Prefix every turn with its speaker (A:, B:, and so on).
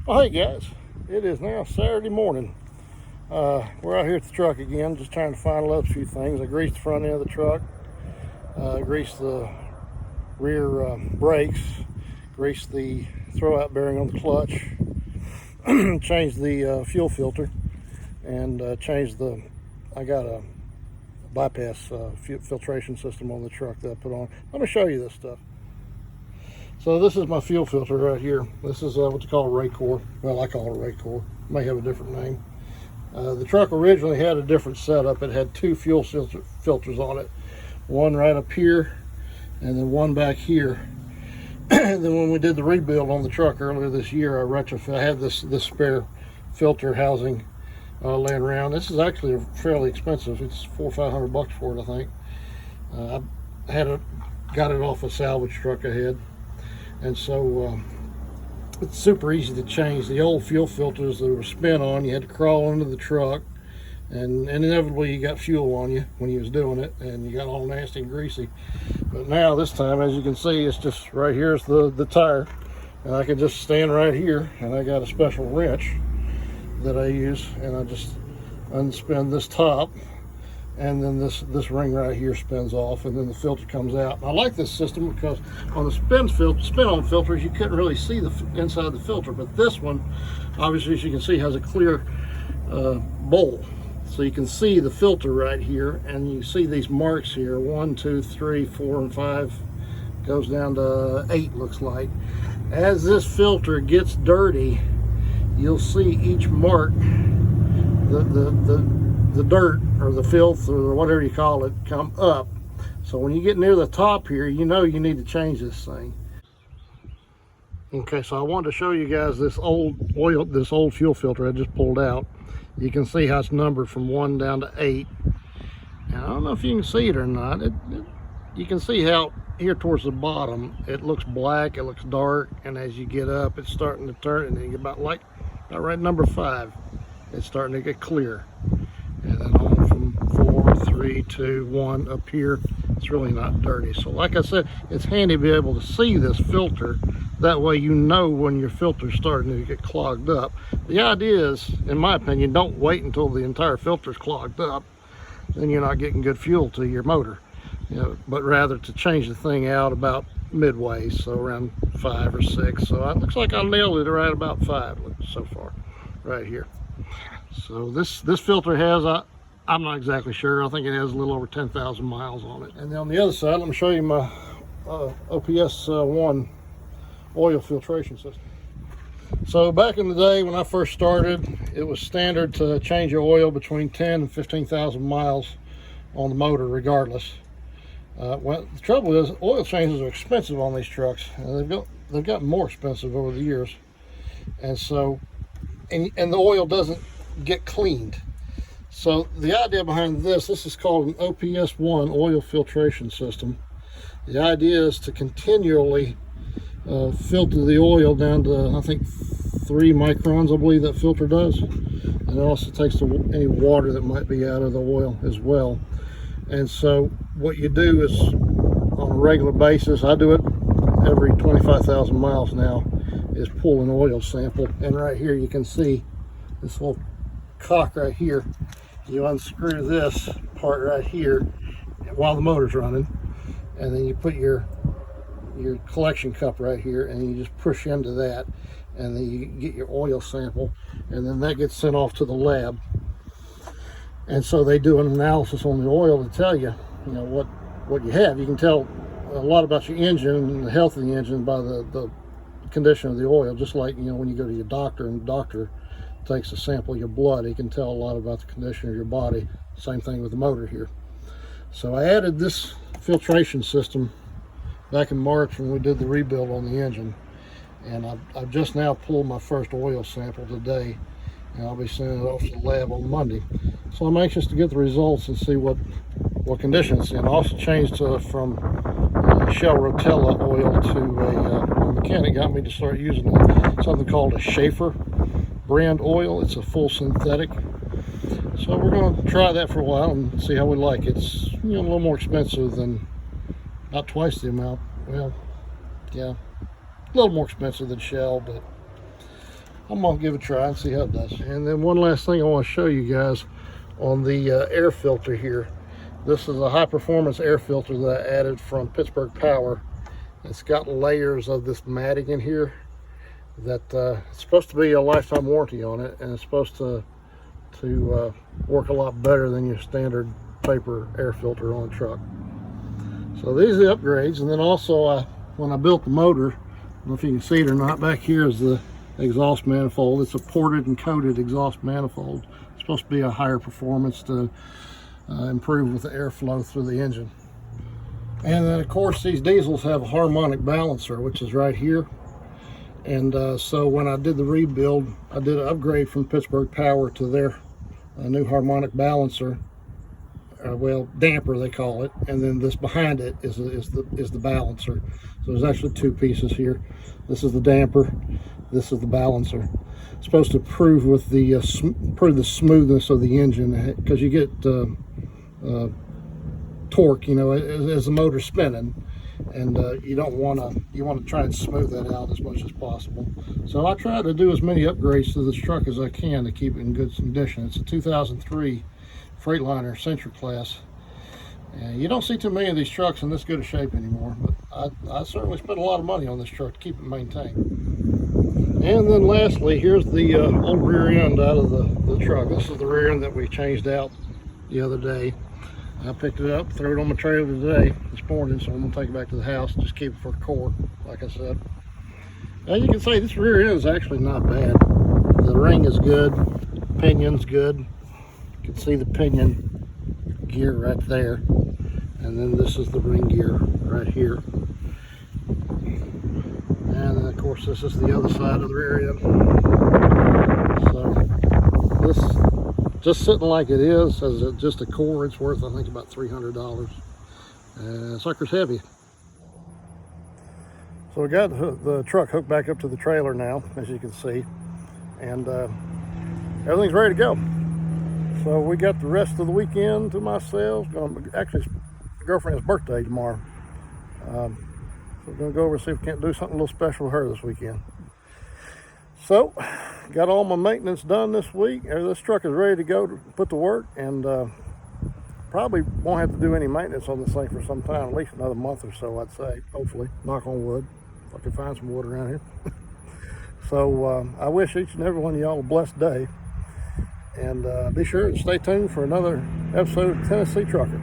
A: Well, hey guys, it is now Saturday morning. We're out here at the truck again, just trying to finalize a few things. I greased the front end of the truck, greased the rear brakes, greased the throwout bearing on the clutch, changed the fuel filter, and I got a bypass filtration system on the truck that I put on. Let me show you this stuff. So this is my fuel filter right here. This is what they call a Racor. Well, I call it a Racor. It may have a different name. The truck originally had a different setup. It had two fuel filters on it. One right up here, and then one back here. And then when we did the rebuild on the truck earlier this year, I had this spare filter housing laying around. This is actually fairly expensive. It's $400 or $500 for it, I think. I got it off a salvage truck I had. And so it's super easy to change. The old fuel filters that were spin on, you had to crawl under the truck, and inevitably you got fuel on you when you was doing it, and you got all nasty and greasy. But now this time, as you can see, it's just right here's the tire, and I can just stand right here, and I got a special wrench that I use, and I just unspin this top, and then this ring right here spins off, and then the filter comes out. And I like this system because on the spin-on filters, you couldn't really see the inside the filter, but this one, obviously, as you can see, has a clear bowl, so you can see the filter right here, and you see these marks here: 1, 2, 3, 4, and 5, goes down to 8, looks like. As this filter gets dirty, you'll see each mark, the dirt or the filth or whatever you call it, come up. So when you get near the top here, you know you need to change this thing. Okay, so I wanted to show you guys this old fuel filter I just pulled out. You can see how it's numbered from 1 down to 8. And I don't know if you can see it or not. You can see how here towards the bottom it looks black, it looks dark, and as you get up, it's starting to turn, and then you get about right number 5, it's starting to get clear. And then on from 4, 3, 2, 1 up here, it's really not dirty. So like I said, it's handy to be able to see this filter. That way you know when your filter's starting to get clogged up. The idea is, in my opinion, don't wait until the entire filter's clogged up. Then you're not getting good fuel to your motor. But rather to change the thing out about midway, so around 5 or 6. So it looks like I nailed it right about 5 so far, right here. So this filter has, I'm not exactly sure, I think it has a little over 10,000 miles on it. And then on the other side, let me show you my OPS1 oil filtration system. So back in the day when I first started, it was standard to change your oil between 10 and 15,000 miles on the motor regardless. Well, the trouble is, oil changes are expensive on these trucks, and they've gotten more expensive over the years. And so, and the oil doesn't get cleaned. So the idea behind this is called an OPS1 oil filtration system. The idea is to continually filter the oil down to, I think, 3 microns, I believe that filter does. And it also takes any water that might be out of the oil as well. And so what you do is, on a regular basis, I do it every 25,000 miles now, is pull an oil sample. And right here you can see this little cock right here. You unscrew this part right here while the motor's running, and then you put your collection cup right here, and you just push into that, and then you get your oil sample, and then that gets sent off to the lab. And so they do an analysis on the oil to tell you, what you have. You can tell a lot about your engine and the health of the engine by the condition of the oil. Just like, when you go to your doctor and the doctor takes a sample of your blood, he can tell a lot about the condition of your body. Same thing with the motor here. So I added this filtration system back in March when we did the rebuild on the engine, and I've just now pulled my first oil sample today, and I'll be sending it off to the lab on Monday. So I'm anxious to get the results and see what condition it's in. I also changed from Shell Rotella oil to a mechanic got me to start using something called a Schaefer brand oil. It's a full synthetic. So we're going to try that for a while and see how we like it. It's a little more expensive than, about twice the amount. Well, yeah, a little more expensive than Shell, but I'm gonna give it a try and see how it does. And then one last thing I want to show you guys on the air filter here. This is a high performance air filter that I added from Pittsburgh Power. It's got layers of this matting in here that it's supposed to be a lifetime warranty on it, and it's supposed to work a lot better than your standard paper air filter on a truck. So these are the upgrades. And then also when I built the motor, I don't know if you can see it or not, back here is the exhaust manifold. It's a ported and coated exhaust manifold. It's supposed to be a higher performance to improve with the airflow through the engine. And then of course these diesels have a harmonic balancer, which is right here. And so when I did the rebuild, I did an upgrade from Pittsburgh Power to their new harmonic balancer, well, damper they call it, and then this behind it is the balancer. So there's actually two pieces here. This is the damper, this is the balancer. It's supposed to improve with the improve the smoothness of the engine, because you get torque, you know, as the motor's spinning, and you want to try and smooth that out as much as possible. So I try to do as many upgrades to this truck as I can to keep it in good condition. It's a 2003 Freightliner Century Class, and you don't see too many of these trucks in this good a shape anymore, but I certainly spent a lot of money on this truck to keep it maintained. And then lastly, here's the old rear end out of the truck. This is the rear end that we changed out the other day. I picked it up, threw it on my trailer this morning, so I'm going to take it back to the house, just keep it for the core, like I said. As you can see, this rear end is actually not bad. The ring is good, pinion's good. You can see the pinion gear right there, and then this is the ring gear right here. And then of course this is the other side of the rear end. So this, just sitting like it is, as just a core, it's worth I think about $300. And sucker's heavy. So we got the truck hooked back up to the trailer now, as you can see, and everything's ready to go. So we got the rest of the weekend to myself. Actually, it's my girlfriend's birthday tomorrow. So we're gonna go over and see if we can't do something a little special with her this weekend. So, got all my maintenance done this week. This truck is ready to go to put to work, and probably won't have to do any maintenance on this thing for some time, at least another month or so, I'd say, hopefully. Knock on wood, if I can find some wood around here. So, I wish each and every one of y'all a blessed day. And be sure to stay tuned for another episode of Tennessee Trucker.